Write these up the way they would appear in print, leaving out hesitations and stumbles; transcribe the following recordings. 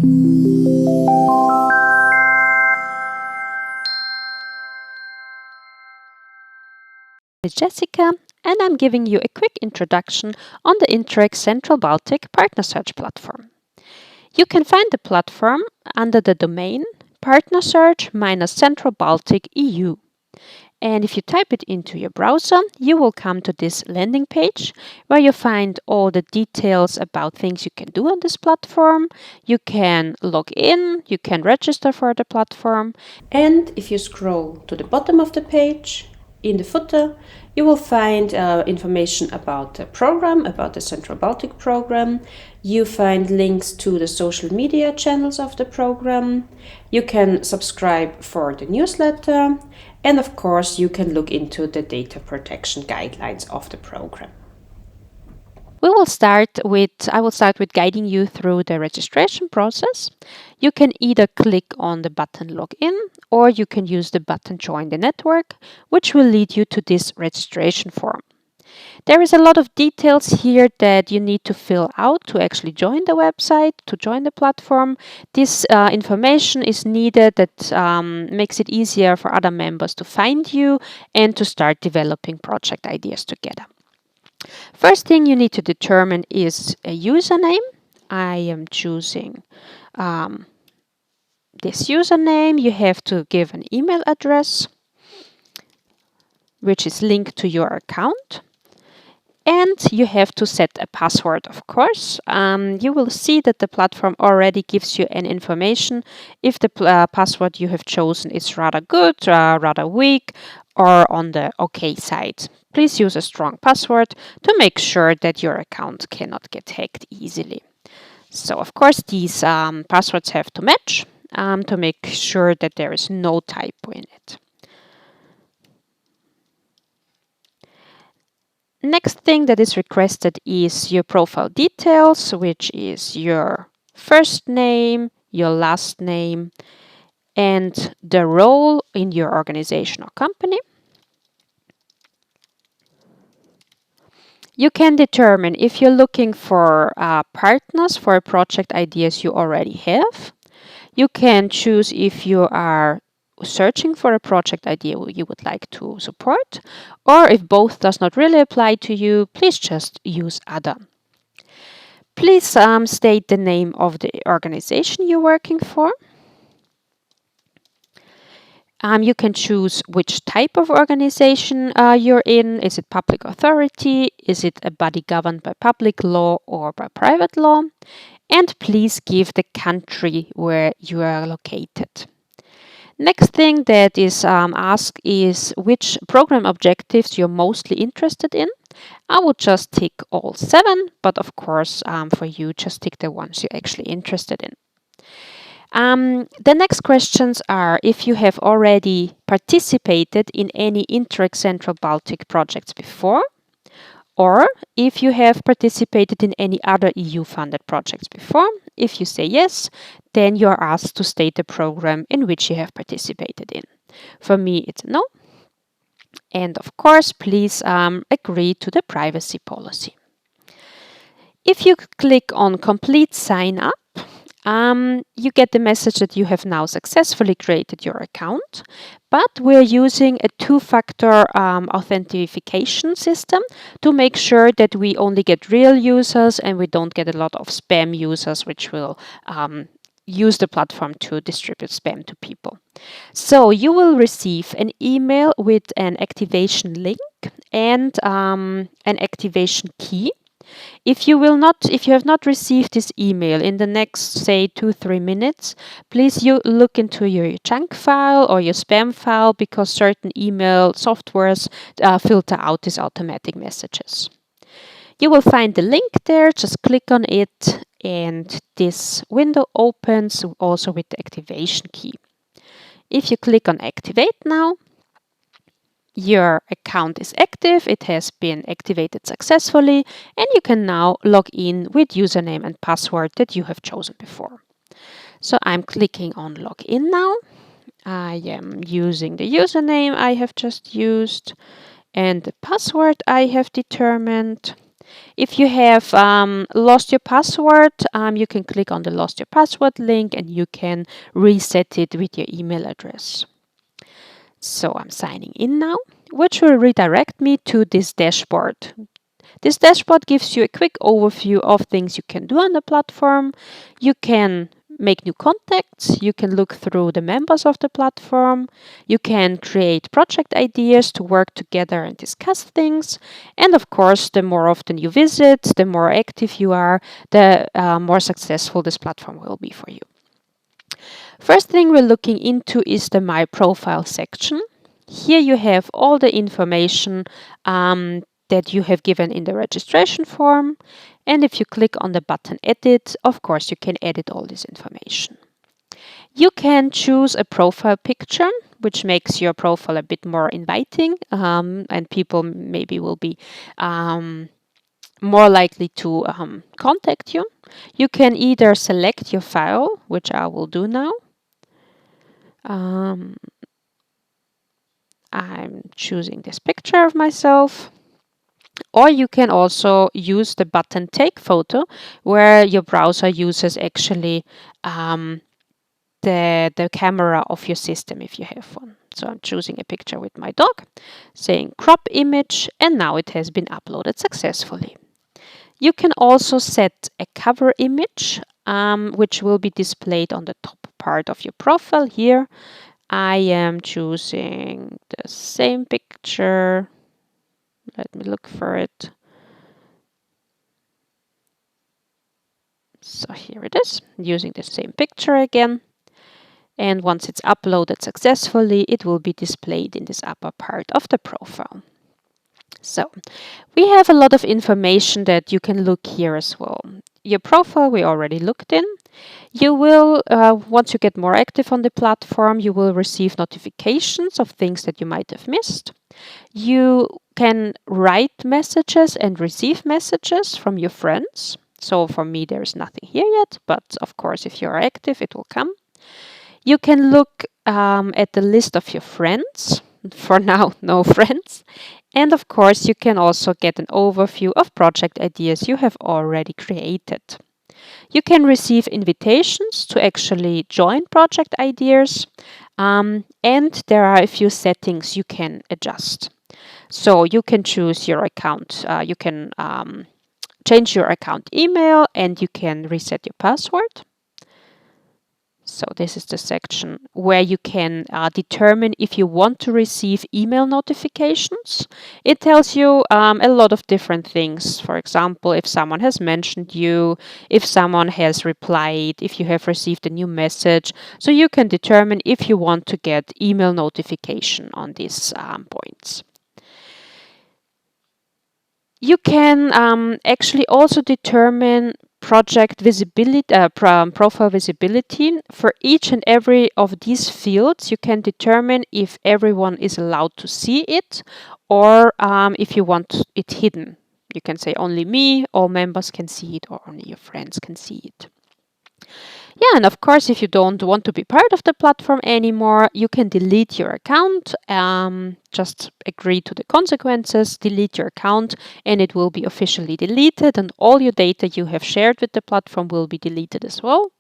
It's Jessica, and I'm giving you a quick introduction on the Interreg Central Baltic Partner Search platform. You can find the platform under the domain partnersearch-Central Baltic EU. And if you type it into your browser, you will come to this landing page where you find all the details about things you can do on this platform. You can log in, you can register for the platform. And if you scroll to the bottom of the page, in the footer, you will find information about the program, about the Central Baltic program. You find links to the social media channels of the program. You can subscribe for the newsletter. And of course, you can look into the data protection guidelines of the program. I will start with guiding you through the registration process. You can either click on the button Login or you can use the button Join the Network, which will lead you to this registration form. There is a lot of details here that you need to fill out to actually join the website, to join the platform. This information is needed that makes it easier for other members to find you and to start developing project ideas together. First thing you need to determine is a username. I am choosing this username. You have to give an email address, which is linked to your account. And you have to set a password, of course. You will see that the platform already gives you an information if the password you have chosen is rather good, rather weak, or on the OK side. Please use a strong password to make sure that your account cannot get hacked easily. So, of course, these passwords have to match to make sure that there is no typo in it. Next thing that is requested is your profile details, which is your first name, your last name, and the role in your organization or company. You can determine if you're looking for partners for project ideas you already have. You can choose if you are searching for a project idea you would like to support, or if both does not really apply to you, please just use other. Please state the name of the organization you're working for. You can choose which type of organization you're in. Is it public authority? Is it a body governed by public law or by private law? And please give the country where you are located. Next thing that is asked is which program objectives you're mostly interested in. I would just tick all 7, but of course for you just tick the ones you're actually interested in. The next questions are if you have already participated in any Interreg Central Baltic projects before, or if you have participated in any other EU-funded projects before. If you say yes, then you are asked to state the program in which you have participated in. For me, it's no. And of course, please agree to the privacy policy. If you click on Complete Sign Up, you get the message that you have now successfully created your account, but we're using a two-factor authentication system to make sure that we only get real users and we don't get a lot of spam users, which will use the platform to distribute spam to people. So you will receive an email with an activation link and an activation key. If you have not received this email in the next, say, 2-3 minutes, please look into your junk file or your spam file, because certain email softwares filter out these automatic messages. You will find the link there, just click on it, and this window opens also with the activation key. If you click on Activate now, your account is active, it has been activated successfully, and you can now log in with username and password that you have chosen before. So I'm clicking on Login now. I am using the username I have just used and the password I have determined. If you have lost your password, you can click on the lost your password link and you can reset it with your email address. So I'm signing in now, which will redirect me to this dashboard. This dashboard gives you a quick overview of things you can do on the platform. You can make new contacts, you can look through the members of the platform, you can create project ideas to work together and discuss things. And of course, the more often you visit, the more active you are, the more successful this platform will be for you. First thing we're looking into is the My Profile section. Here you have all the information that you have given in the registration form. And if you click on the button Edit, of course, you can edit all this information. You can choose a profile picture, which makes your profile a bit more inviting, and people maybe will be more likely to contact you. You can either select your file, which I will do now. I'm choosing this picture of myself. Or you can also use the button Take Photo, where your browser uses actually the camera of your system if you have one. So I'm choosing a picture with my dog, saying crop image, and now it has been uploaded successfully. You can also set a cover image, which will be displayed on the top part of your profile here. I am choosing the same picture. Let me look for it. So here it is, using the same picture again. And once it's uploaded successfully, it will be displayed in this upper part of the profile. So we have a lot of information that you can look here as well. Your profile we already looked in. You will, once you get more active on the platform, you will receive notifications of things that you might have missed. You can write messages and receive messages from your friends. So for me, there's nothing here yet, but of course, if you're active, it will come. You can look at the list of your friends. For now, no friends. And of course, you can also get an overview of project ideas you have already created. You can receive invitations to actually join project ideas, and there are a few settings you can adjust. So you can choose your account, you can change your account email, and you can reset your password. So this is the section where you can determine if you want to receive email notifications. It tells you a lot of different things. For example, if someone has mentioned you, if someone has replied, if you have received a new message. So you can determine if you want to get email notification on these points. You can actually also determine project visibility, profile visibility. For each and every of these fields, you can determine if everyone is allowed to see it or if you want it hidden. You can say only me, all members can see it, or only your friends can see it. Yeah, and of course, if you don't want to be part of the platform anymore, you can delete your account. Just agree to the consequences, delete your account, and it will be officially deleted, and all your data you have shared with the platform will be deleted as well.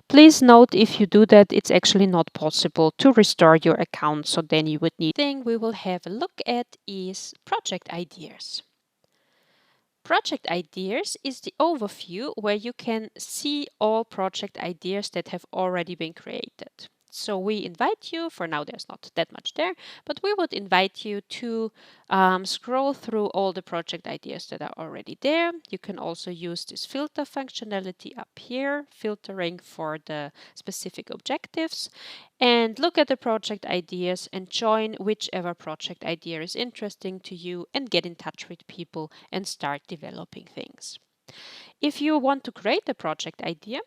Please note, if you do that, it's actually not possible to restore your account, so then you would need. Thing we will have a look at is project ideas. Project ideas is the overview where you can see all project ideas that have already been created. So we invite you, for now there's not that much there, but we would invite you to scroll through all the project ideas that are already there. You can also use this filter functionality up here, filtering for the specific objectives, and look at the project ideas and join whichever project idea is interesting to you and get in touch with people and start developing things. If you want to create a project idea,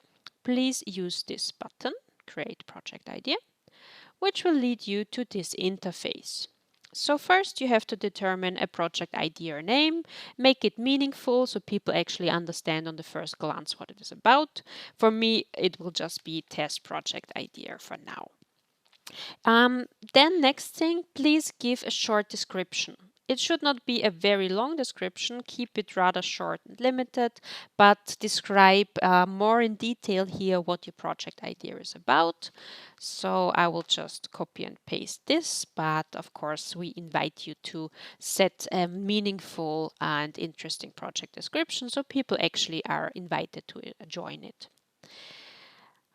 please use this button, Create Project Idea, which will lead you to this interface. So first you have to determine a project idea or name, make it meaningful so people actually understand on the first glance what it is about. For me, it will just be test project idea for now. Then next thing, please give a short description. It should not be a very long description. Keep it rather short and limited, but describe more in detail here what your project idea is about. So I will just copy and paste this, but of course we invite you to set a meaningful and interesting project description so people actually are invited to join it.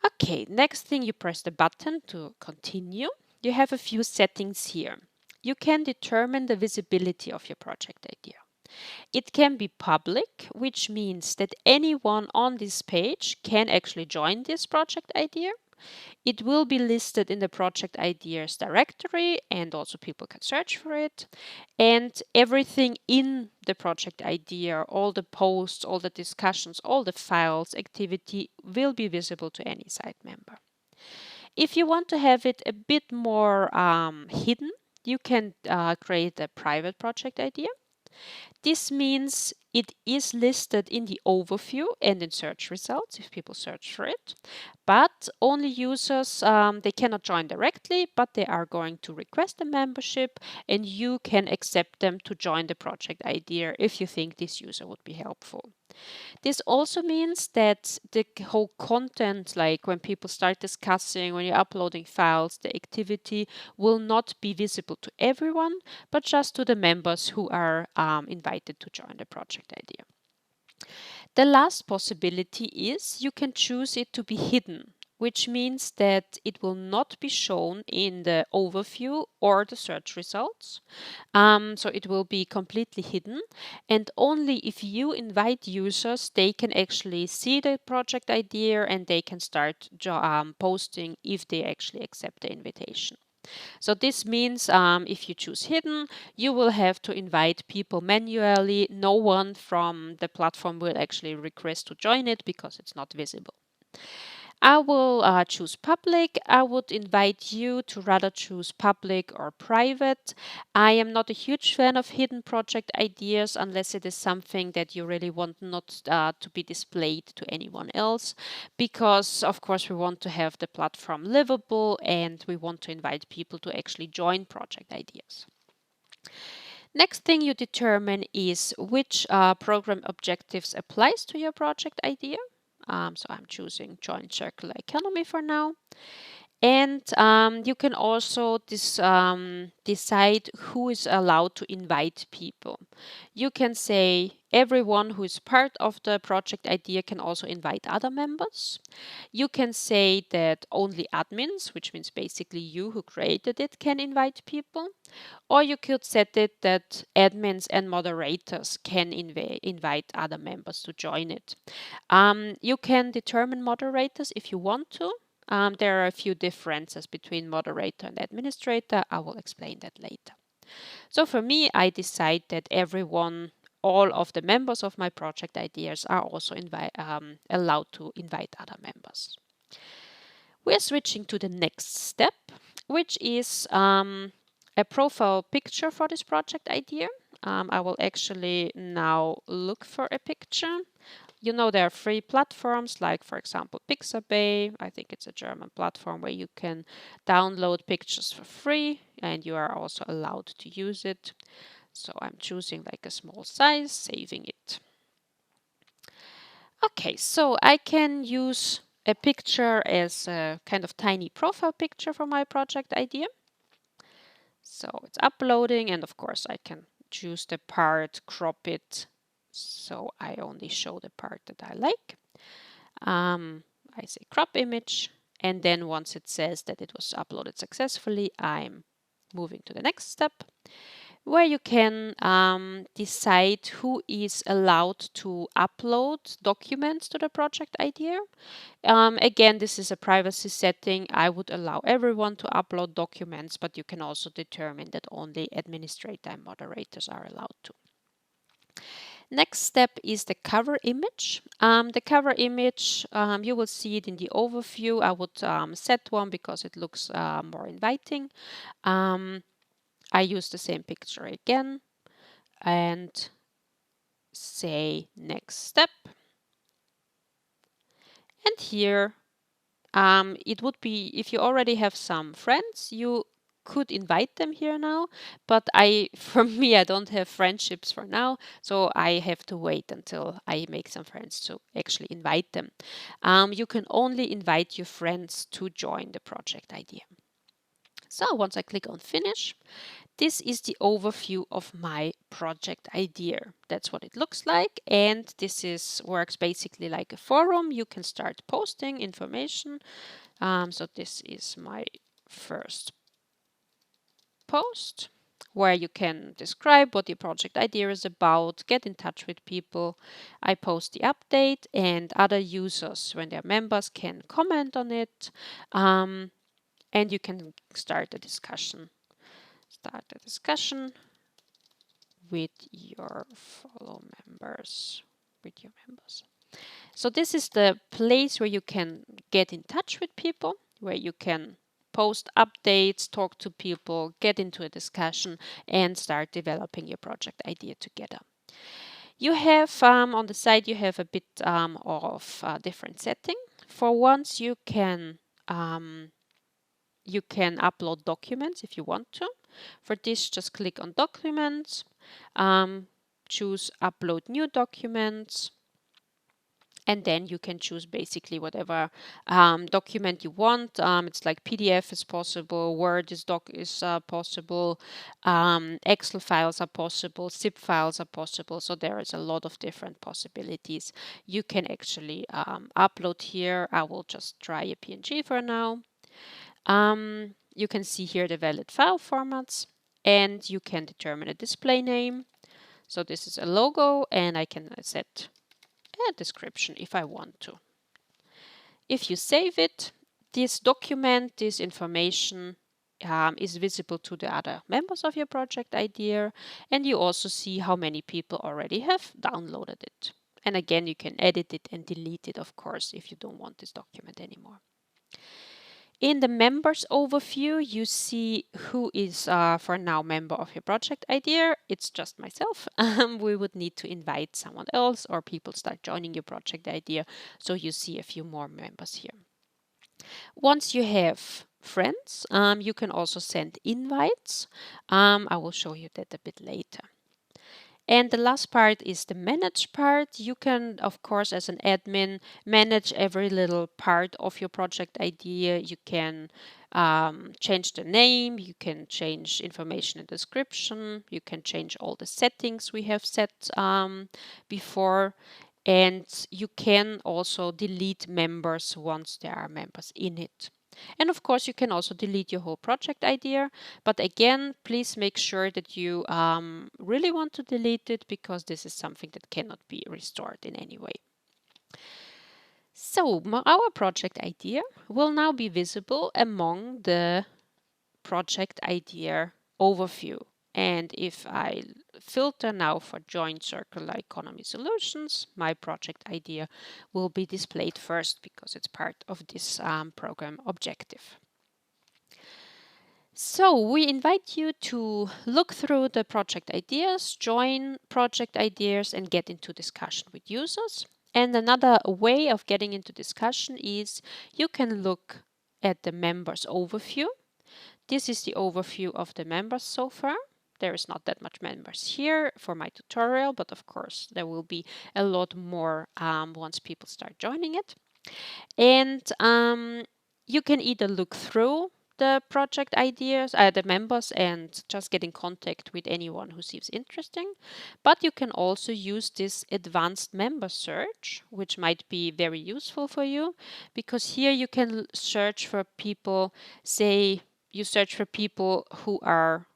Okay, next thing, you press the button to continue. You have a few settings here. You can determine the visibility of your project idea. It can be public, which means that anyone on this page can actually join this project idea. It will be listed in the project ideas directory and also people can search for it. And everything in the project idea, all the posts, all the discussions, all the files, activity will be visible to any site member. If you want to have it a bit more hidden, you can create a private project idea. This means it is listed in the overview and in search results if people search for it, but only users, they cannot join directly, but they are going to request a membership and you can accept them to join the project idea if you think this user would be helpful. This also means that the whole content, like when people start discussing, when you're uploading files, the activity will not be visible to everyone, but just to the members who are invited to join the project idea. The last possibility is you can choose it to be hidden, which means that it will not be shown in the overview or the search results. So it will be completely hidden, and only if you invite users, they can actually see the project idea and they can start posting if they actually accept the invitation. So this means if you choose hidden, you will have to invite people manually. No one from the platform will actually request to join it because it's not visible. I will choose public. I would invite you to rather choose public or private. I am not a huge fan of hidden project ideas unless it is something that you really want not to be displayed to anyone else, because of course we want to have the platform livable and we want to invite people to actually join project ideas. Next thing you determine is which program objectives applies to your project idea. So I'm choosing joint circular economy for now. And you can also decide who is allowed to invite people. You can say everyone who is part of the project idea can also invite other members. You can say that only admins, which means basically you who created it, can invite people. Or you could set it that admins and moderators can invite other members to join it. You can determine moderators if you want to. There are a few differences between moderator and administrator. I will explain that later. So for me, I decide that everyone, all of the members of my project ideas are also allowed to invite other members. We're switching to the next step, which is a profile picture for this project idea. I will actually now look for a picture. You know, there are free platforms like, for example, Pixabay. I think it's a German platform where you can download pictures for free and you are also allowed to use it. So I'm choosing like a small size, saving it. Okay, so I can use a picture as a kind of tiny profile picture for my project idea. So it's uploading, and of course I can choose the part, crop it, so I only show the part that I like. I say crop image, and then once it says that it was uploaded successfully, I'm moving to the next step, where you can decide who is allowed to upload documents to the project idea. Again, this is a privacy setting. I would allow everyone to upload documents, but you can also determine that only administrator and moderators are allowed to. Next step is the cover image. The cover image, you will see it in the overview. I would set one because it looks more inviting. I use the same picture again and say next step. And here it would be, if you already have some friends, you could invite them here now, but for me, I don't have friendships for now, so I have to wait until I make some friends to actually invite them. You can only invite your friends to join the project idea. So once I click on finish, this is the overview of my project idea. That's what it looks like, and works basically like a forum. You can start posting information. So this is my first post where you can describe what your project idea is about, get in touch with people. I post the update, and other users, when they're members, can comment on it, and you can start a discussion. With your fellow members, with your members. So this is the place where you can get in touch with people, where you can post updates, talk to people, get into a discussion, and start developing your project idea together. You have on the side, you have a bit of different setting. For once, you can upload documents if you want to. For this, just click on Documents, choose Upload New Documents, and then you can choose basically whatever document you want. It's like PDF is possible, Word is possible, Excel files are possible, zip files are possible. So there is a lot of different possibilities you can actually upload here. I will just try a PNG for now. You can see here the valid file formats, and you can determine a display name. So this is a logo, and I can set a description if I want to. If you save it, this document, this information is visible to the other members of your project idea, and you also see how many people already have downloaded it. And again, you can edit it and delete it, of course, if you don't want this document anymore. In the members overview, you see who is for now member of your project idea. It's just myself. We would need to invite someone else, or people start joining your project idea. So you see a few more members here. Once you have friends, you can also send invites. I will show you that a bit later. And the last part is the manage part. You can, of course, as an admin, manage every little part of your project idea. You can change the name, you can change information and description, you can change all the settings we have set before. And you can also delete members once there are members in it. And of course, you can also delete your whole project idea. But again, please make sure that you really want to delete it, because this is something that cannot be restored in any way. So our project idea will now be visible among the project idea overview. And if I filter now for Joint Circular Economy Solutions, my project idea will be displayed first, because it's part of this program objective. So we invite you to look through the project ideas, join project ideas, and get into discussion with users. And another way of getting into discussion is you can look at the members overview. This is the overview of the members so far. There is not that much members here for my tutorial, but of course there will be a lot more once people start joining it. And you can either look through the project ideas, the members, and just get in contact with anyone who seems interesting. But you can also use this advanced member search, which might be very useful for you, because here you can search for people, say you search for people who are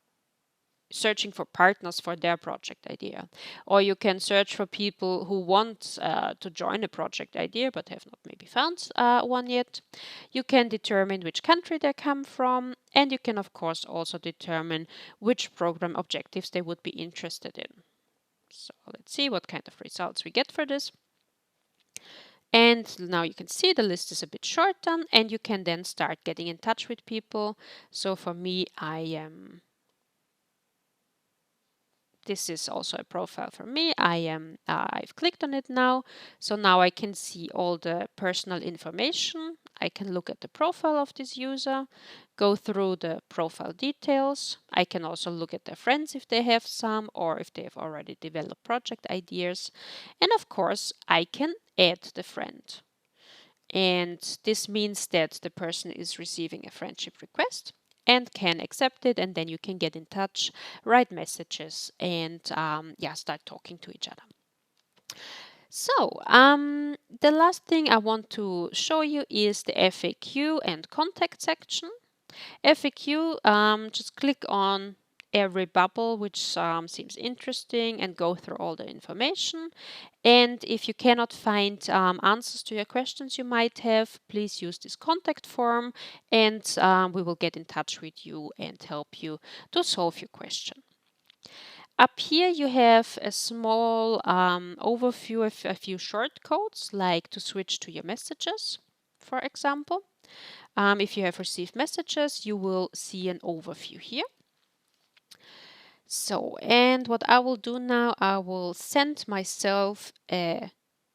searching for partners for their project idea, or you can search for people who want to join a project idea but have not maybe found one yet. You can determine which country they come from, and you can of course also determine which program objectives they would be interested in. So let's see what kind of results we get for this. And now you can see the list is a bit shortened, and you can then start getting in touch with people. So for me, this is also a profile for me. I've clicked on it now. So now I can see all the personal information I can look at the profile of this user, go through the profile details. I can also look at their friends if they have some, or if they have already developed project ideas. And of course, I can add the friend. And this means that the person is receiving a friendship request and can accept it, and then you can get in touch, write messages, and start talking to each other. So, the last thing I want to show you is the FAQ and contact section. FAQ, just click on every bubble which seems interesting and go through all the information. And if you cannot find answers to your questions you might have, please use this contact form, and we will get in touch with you and help you to solve your question. Up here you have a small overview of a few shortcodes, like to switch to your messages, for example. If you have received messages, you will see an overview here. So, and what I will do now, I will send myself a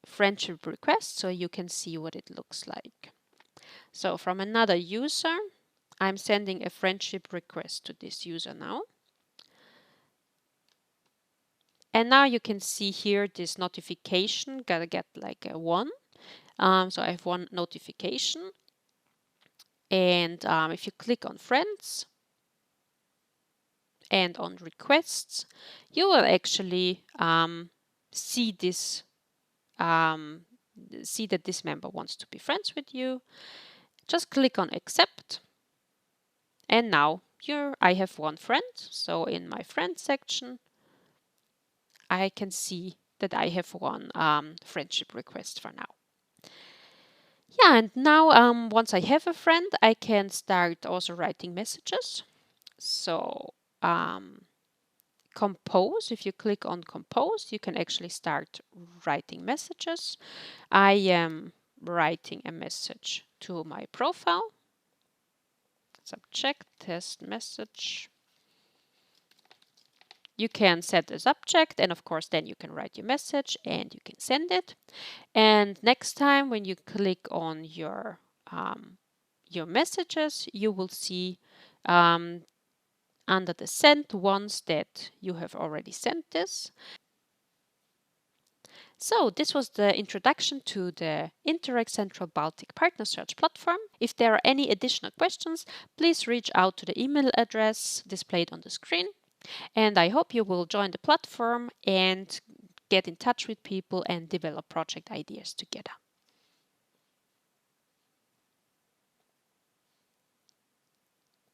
friendship request so you can see what it looks like. So from another user, I'm sending a friendship request to this user now. And now you can see here this notification, gotta get like a 1. So I have 1 notification. And if you click on friends and on requests, you will actually see this, see that this member wants to be friends with you. Just click on accept. And now here I have 1 friend. So in my friends section, I can see that I have 1 friendship request for now. Yeah, and now once I have a friend, I can start also writing messages. So compose, if you click on compose, you can actually start writing messages. I am writing a message to my profile. Subject, test message. You can set the subject, and of course then you can write your message and you can send it. And next time when you click on your messages, you will see under the sent ones that you have already sent this. So this was the introduction to the Interreg Central Baltic Partner Search platform. If there are any additional questions, please reach out to the email address displayed on the screen. And I hope you will join the platform and get in touch with people and develop project ideas together.